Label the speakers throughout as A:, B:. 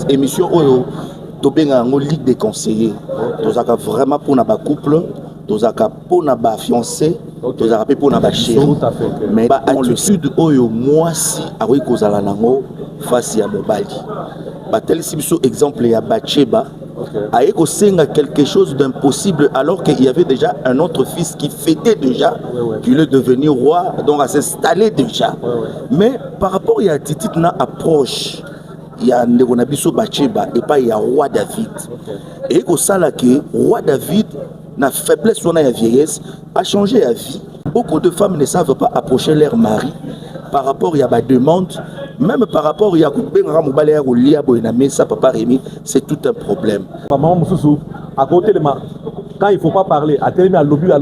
A: Émission Oyo, Tobenga en Ligue des conseillers. Nous avons vraiment pour nos couple, nous avons pour nos fiancés, nous avons pour nos chéris. Mais dans le sud Oyo, moi si avec Kozala nango face à Mobali. Tel si exemple il y a Bacheba. Aïe Kosenga quelque chose d'impossible alors qu'il y avait déjà un autre fils qui fêtait déjà, qui est devenu roi, donc à s'installer déjà. Mais par rapport à Titi na approche. Il y a Ndegonabiso Bacheba et pas il y a roi David. Et au sala que roi David na faiblesse ou na vieillesse a changé la vie. Beaucoup de femmes ne savent pas approcher leur mari par rapport à la demande, même par rapport à ça papa Rémi, c'est tout un problème.
B: Maman Moussou, à côté de moi, quand il ne faut pas parler, à télé à lobby, à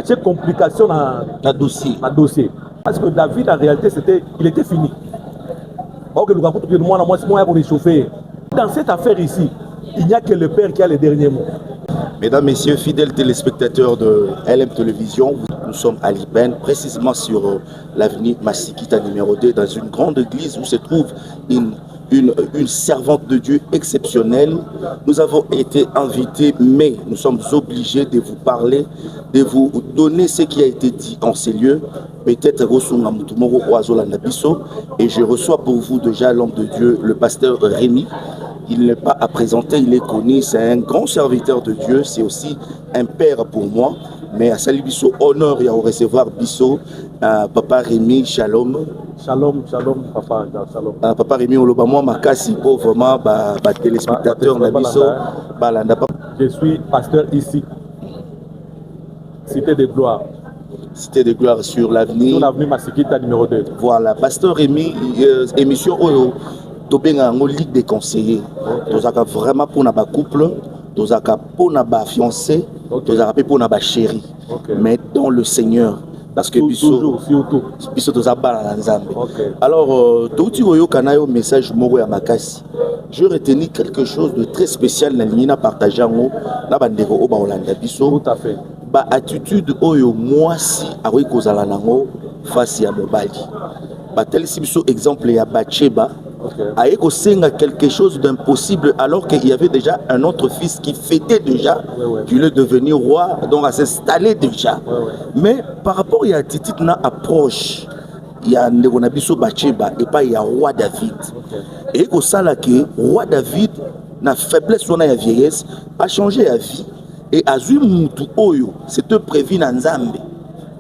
B: chaque complication dans dossier. Parce que David en réalité il était fini. Dans cette affaire ici, il n'y a que le père qui a le dernier mot.
A: Mesdames, Messieurs, fidèles téléspectateurs de LM Télévision, nous sommes à Liben, précisément sur l'avenue Massikita numéro 2, dans une grande église où se trouve une servante de Dieu exceptionnelle. Nous avons été invités, mais nous sommes obligés de vous parler, de vous donner ce qui a été dit en ces lieux. Peut-être et je reçois pour vous déjà l'homme de Dieu, le pasteur Rémi. Il n'est pas à présenter, il est connu, c'est un grand serviteur de Dieu, c'est aussi un père pour moi. Mais à Sali Bisso, honneur et à recevoir Bisso, Papa Rémi, shalom.
B: Shalom, papa, shalom.
A: Papa Rémi, on le moi, Makasi, vraiment, téléspectateur,
B: je suis pasteur ici, Cité de Gloire.
A: Cité de Gloire sur l'avenue.
B: Sur l'avenue Massikita numéro 2.
A: Voilà, pasteur Rémi, émission Oyo, Tobenga en Ligue des conseillers. Nous avons vraiment pour nos couple, nous avons pour nos fiancés, nous avons pour nos chéris. Mais dans le Seigneur. Parce que
B: Bisso
A: alors, tout le message Moro ya Makasi. Je retenu quelque chose de très spécial dans l'Ina partagé en
B: Tout à fait.
A: Ba attitude oyo moi si avec Kozala nango face à Mobali. Ba tel si exemple il y a Bacheba. Aïe Kosenga quelque chose d'impossible alors qu'il y avait déjà un autre fils qui fêtait déjà, qui est devenu roi, donc à s'installer déjà. Mais par rapport à Titi na approche, il y a Ndegonabiso Bacheba et pas il y a roi David. Et au sala que roi David na faiblesse ou na vieillesse a changé la vie. Et Azui Moutou Oyo, c'était prévu dans Nzambe.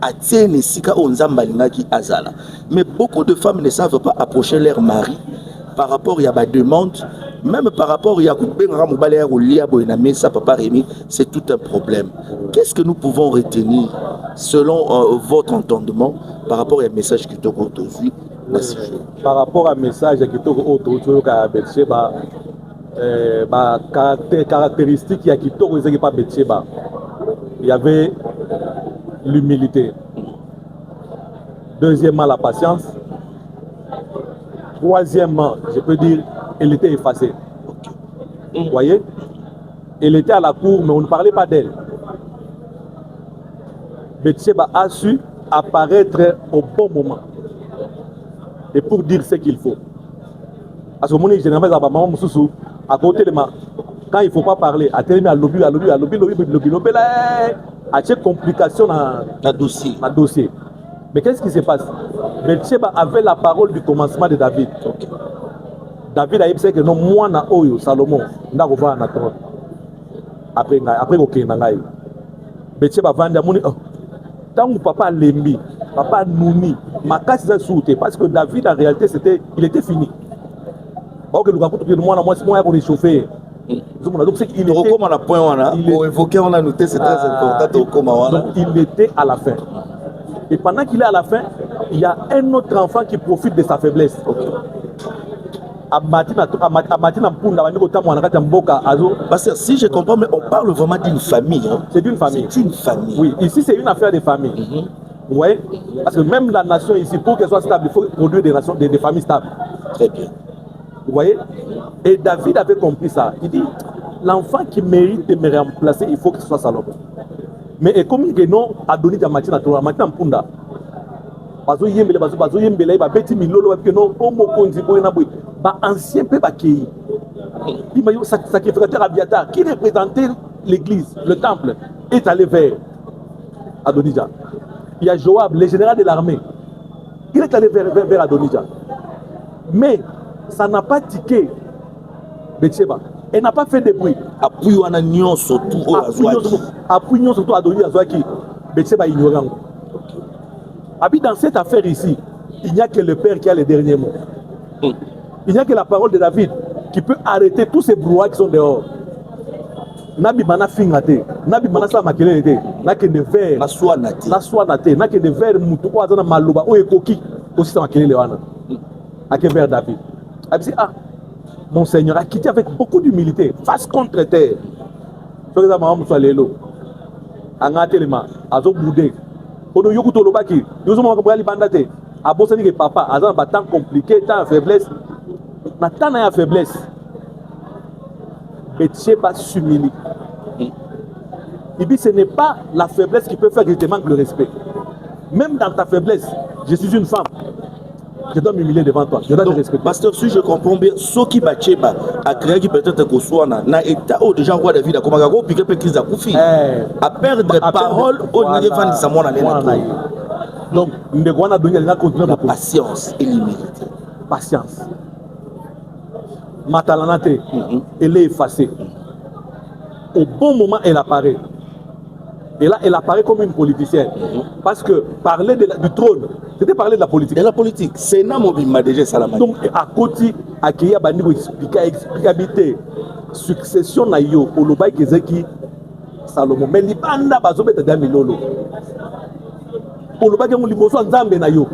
A: Atiene Sika Onzamba Lingaki Azala. Mais beaucoup de femmes ne savent pas approcher leur mari par rapport à la demande, même par rapport à Papa Rémi, c'est tout un problème. Qu'est-ce que nous pouvons retenir selon votre entendement par rapport au message qui est aujourd'hui?
B: Par rapport au message qui est aujourd'hui, caractéristique il y avait l'humilité. Deuxièmement, la patience. Troisièmement, je peux dire, elle était effacée. Vous voyez? Elle était à la cour, mais on ne parlait pas d'elle. Bethsheba a su apparaître au bon moment. Et pour dire ce qu'il faut. À ce moment-là, généralement, maman Moussou, à côté de moi, quand il ne faut pas parler, à télé à lobby, à chaque complication dans dossier. Mais qu'est-ce qui se passe? Bethsheba avait la parole du commencement de David. David a dit que non, moi, na Oyo, Salomon, n'a pas voir na trône. Après, Bethsheba vend à mon tant que papa Lembi, papa Nouni, ma casse est soutée parce que David en réalité il était fini. Ok, le gars, moi, pour échauffer. Donc, il était à la fin. Et pendant qu'il est à la fin, il y a un autre enfant qui profite de sa faiblesse.
A: Parce que si je comprends, mais on parle vraiment d'une famille. Hein.
B: C'est d'une famille.
A: C'est une famille.
B: Oui, ici c'est une affaire de famille. Vous voyez? Parce que même la nation ici, pour qu'elle soit stable, il faut produire des familles stables.
A: Très bien.
B: Vous voyez? Et David avait compris ça. Il dit, l'enfant qui mérite de me remplacer, il faut que ce soit Salomon. Mais comme il non a donné à Matina Mpunda. Parce que yembele ba beti milolo parce que non omo konzi boy na boy ancien peu qui sacrificateur Abiatar qui représentait l'église, le temple, est allé vers Adonija. Il y a Joab, le général de l'armée. Il est allé vers Adonija. Mais ça n'a pas tiqué Betsheba. Elle n'a pas fait de bruit.
A: Appui on a nion surtout
B: Adonija Zouaki. Betsheba ignorant. Dans cette affaire ici, il n'y a que le Père qui a le dernier mot. Il n'y a que la parole de David qui peut arrêter tous ces brouhahs qui sont dehors. Nabi mana fingate, nabi mana sa makelete, na ke de verre, na soa naté, na ke de verre mutu ko azana maluba o ekoki aussi sa makelele wana. Ake vers David. Abi mon Seigneur a quitté avec beaucoup d'humilité, face contre terre. So que maman so lelo. Anga telema, azo boudé. Odo yokuto lobaki, yozo mo ko bali bandate. Abosani ke papa, azana ba temps compliqué, temps faiblesse. Na temps na faiblesse. Betsheba s'humilie. Il dit ce n'est pas la faiblesse qui peut faire que je te manque le respect. Même dans ta faiblesse, je suis une femme. Je dois m'humilier devant toi. Je dois te respecter.
A: Pasteur, si je comprends bien, ce qui Betsheba a créé qui peut-être que soit na état où déjà roi David a comme un gros piqué crise à Koufi. À perdre parole au niveau de Samuel Alena.
B: Donc, nous devons donner la
A: patience et l'humilité.
B: Patience. Matalanate, elle est effacée. Au bon moment, elle apparaît. Et là, elle apparaît comme une politicienne. Parce que parler du trône, c'était parler de la politique.
A: Et la politique, c'est Namobima déjà Salamani.
B: Donc, à côté, à Kéya Bandigo explicabilité, succession na yo, Olobaï Kezeki, Salomon. Mais l'Ibanda Bazobet Damilolo. Olobaï Kezeki, Liboso Nzambe na yo.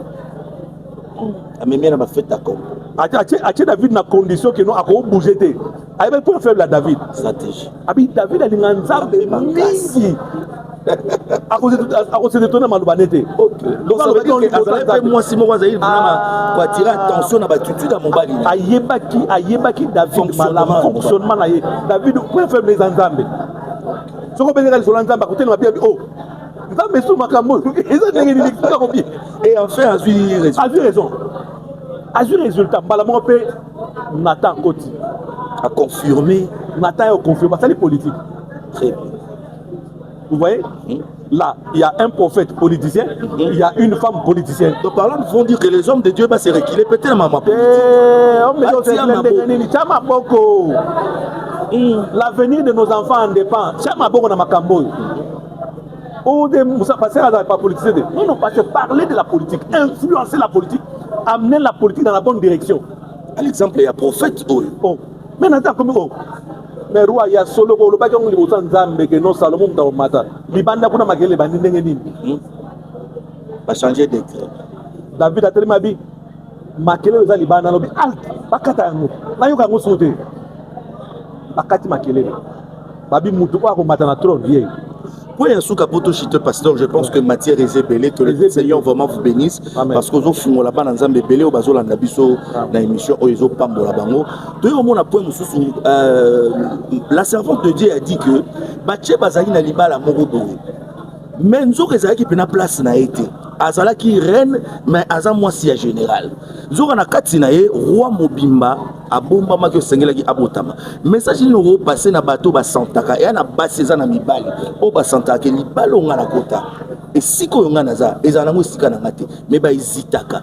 A: Amemia n'a fait d'accord.
B: Ache David na condition que nous avons bougé. Avec pour faire la David.
A: Stratégie.
B: David a dit Nzambe mingi. À cause de ton maloubanete.
A: Donc ça veut dire que moi si moi Zaïd pour attirer attention à battude à mon bali.
B: Ayebaki David malam fonctionnement na ye. David pour faire les Nzambe. Ce qu'on peut dire sur Nzambe à côté de ma bien Nzambe sous makambo. Et
A: enfin a eu raison.
B: A eu résultat, Malamon peut Nathan Koti
A: a confirmé.
B: Nathan a confirmé, c'est les politiques.
A: Très bien.
B: Vous voyez, là, il y a un prophète politicien, il y a une femme politicienne.
A: Donc par là, nous vont dire que les hommes de Dieu vont se reculer, peut-être maman.
B: L'avenir de nos enfants en dépend. Non, parce que parler de la politique, influencer la politique, amener la politique dans la bonne direction.
A: À l'exemple, il y a prophète.
B: Mais Nathan, comme mais roi, il y a solo le bac on lui Nzambe que non Salomon dans matin. Libanda pour makele bandi ndenge
A: va changer d'écrit.
B: David a tellement dit makele za libanda no bi alt bakata yango. Na yoka ngo sote. Bakati makele. Babi mutu ko mata na trône vieille.
A: Pour un sous capoto chite pasteur, je pense que matière est belé, que le Seigneur vraiment vous bénisse. Amen. Parce que vous fumez là-bas dans Nzambe belé au bazo la nabiso na émission oizo pambola bango. De au mona point mususu la servante de Dieu a dit que Betsheba bazali na libala moko boye. Mais nzoka ezalaki pena place na été. Azalaki reine mais aza mwasi ya général. Nzoka na kati na ye roi mobimba abomba maki sengelaki abotama. Message ni ro passer na bateau ba santaka et na baseza na mibali. O ba santaka ke libalo nga na kota. Et siko yonga naza ezana ngo sika na ngate mais ba hésitaka.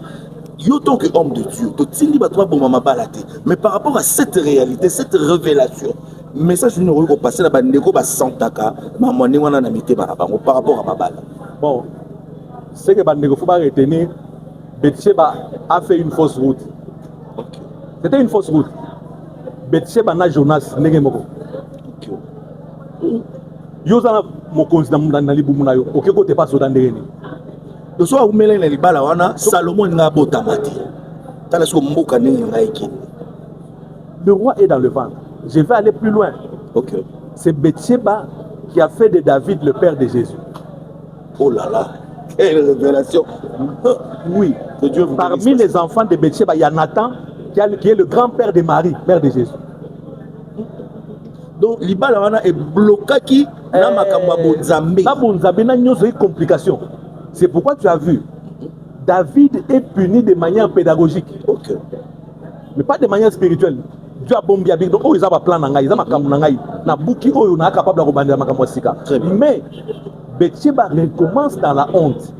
A: Yo tant que homme de Dieu, to tindi ba toi bomba mabalate. Mais par rapport à cette réalité, cette révélation, message ni ro passer na bandeko ba santaka maman ni wana na mité ba bango par rapport à mabala.
B: Bon, c'est que bandeko faut pas retenir Betsheba a fait une fausse route.
A: Okay.
B: C'était une fausse route. Betsheba na Jonas ndenge moko. Yozana mokonzi na libumu na yo. Okeko te pas soda ndenge ni.
A: Le soir où Mélène na libala wana Salomon nga botamati. Tala so mboka ndenge nga eki.
B: Le roi est dans le ventre. Je vais aller plus loin.
A: OK.
B: C'est Betsheba qui a fait de David le père de Jésus.
A: Oh là là. Quelle révélation.
B: Oui.
A: Que Dieu vous
B: Parmi
A: bénisse.
B: les enfants de Betsheba, il y a Nathan qui est le grand-père de Marie, mère de Jésus.
A: Donc libala wana est bloqué na makambo bonzambe.
B: Na bonzambe na nyoso complication. C'est pourquoi tu as vu David est puni de manière pédagogique.
A: OK.
B: mais pas de manière spirituelle. Dieu a bombé avec donc ils ont un plan nangai, ils ont un camus nangai, na bouki oyo na capable de rebander ma kamwasika. Mais Betsheba recommence dans la honte,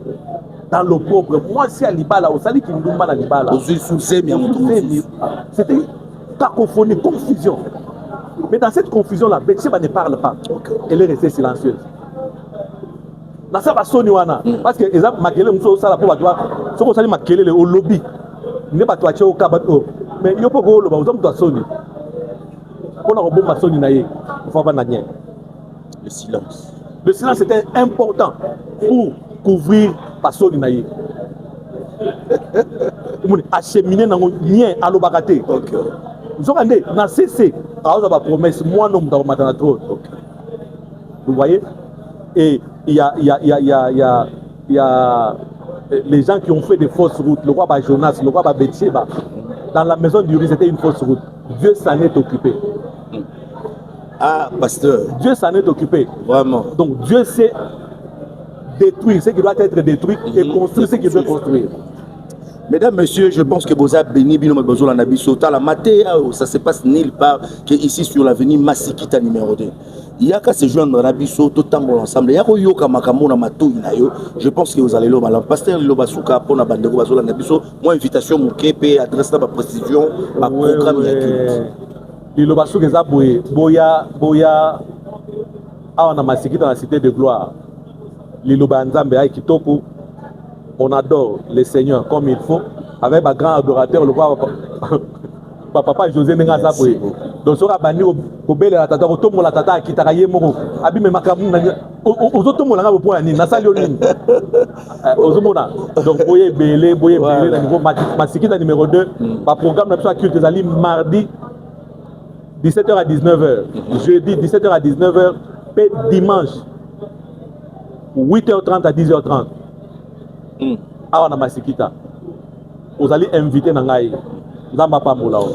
B: dans l'opprobre. Moi si à Libala, au sali kindumba na Libala. C'était cacophonie, confusion. Mais dans cette confusion-là, Betsheba ne parle pas. Elle est restée silencieuse. Dans ça va sonner wana parce que exemple makele muso sala pour batwa soko sali makele au lobby ne batwa che au kabato mais yo poko lo ba uzo mutwa soni pona ko bomba soni na ye faut pas na rien.
A: Le silence
B: était important pour couvrir pa soni na ye muni acheminer na rien alobakate.
A: OK
B: Zokande na cessé azo ba promesse moi non mutwa matana trop. Vous voyez. Et il y a les gens qui ont fait des fausses routes. Le roi Jonas, le roi Betsheba. Dans la maison du riz, c'était une fausse route. Dieu s'en est occupé.
A: Ah, pasteur.
B: Dieu s'en est occupé.
A: Vraiment.
B: Donc Dieu sait détruire ce qui doit être détruit et construire ce qui doit construire.
A: Mesdames, messieurs, je pense que vous avez béni Bino Bezola Nabisota. La maté, ça se passe nulle part que ici sur l'avenue Massikita numéro 2. Il y a qu'à se joindre à Bisso, tout le temps ensemble. Il y a Yoka Makamona Matou Inayo. Je pense que vous allez le mal. Pasteur Lobasuka, pour la bande de Bazola Nabiso, moi, invitation, mon KP, adresse la précision, ma programme.
B: Il Lobasuka, ça, Boya, on a Massikita dans la cité de gloire. Lilobanzambe, Kitoko, on adore le Seigneur comme il faut, avec un grand adorateur, le roi. Papa José Nenga Zaboué. Donc, ça va venir au bel et la tata, au tomo la tata, qui t'a gagné mon abîme ma camouna, aux autres mots, là, au point, n'a pas lieu. Aux homona. Donc, boye belé, dans niveau Massikita numéro 2, ma programme n'a pas culte des mardi 17h à 19h, jeudi 17h à 19h, et dimanche 8h30 à 10h30. Ah, on a Massikita. Vous allez inviter Nangaï. Zamba Pamulao.